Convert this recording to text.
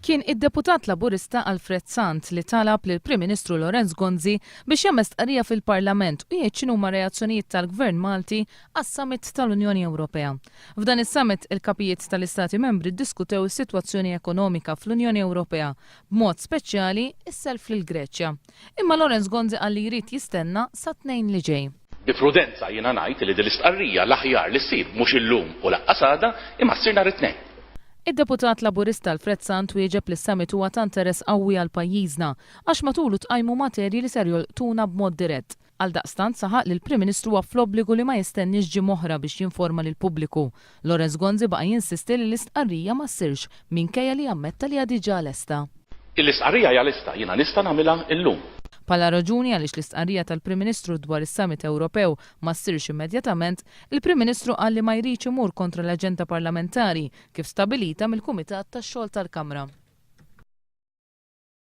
Kien id-deputat Laburista Alfred Sant li talab lill Prim Ministru Lorenz Gonzi biex jagħmel stqarrija fil-Parlament u jgħid x'inhuma reazzjonijiet tal-Gvern Malti għas-Summit tal-Unjoni Ewropea. F'dan is-summit il-kapijiet tal-Istati Membri ddiskutew is-sitwazzjoni ekonomika fl-Unjoni Ewropea, b'mod speċjali is-self lill-Greċja. Imma Lorenz Gonzi qal li jrid jistenna sa tnejn li ġej. Bi prudenza jiena ngħid li din l-istqarrija l-aħjar li ssir mhux illum u laqqas għada imma ssir nhar it-tnejn. Id-deputat Laburista Alfred Sant wieġeb li s-summit huwa ta' interess qawwi għal pajjiżna għax matulu tqajmu materji li ser jolqtuna b'mod dirett. Għaldaqstant saħaq li l-Prim Ministru huwa fl-obbligu li ma jistennix ġimgħa oħra biex jinforma lill-pubbliku. Lorenz Gonzi baqa' jinsisti li l-istqarrija ma ssirx minkejja li ammetta li diġà lesta. Il-istqarrija hija lesta, jiena nista' nagħmilha llum. Bħala raġuni għaliex l-istqarrija tal-Prim Ministru dwar is-Summit Ewropew ma ssirx immedjatament, il-Prim Ministru qal li ma jridx imur kontra l-aġenda parlamentari kif stabilita mill-Kumitat tax-Xogħol tal-Kamra.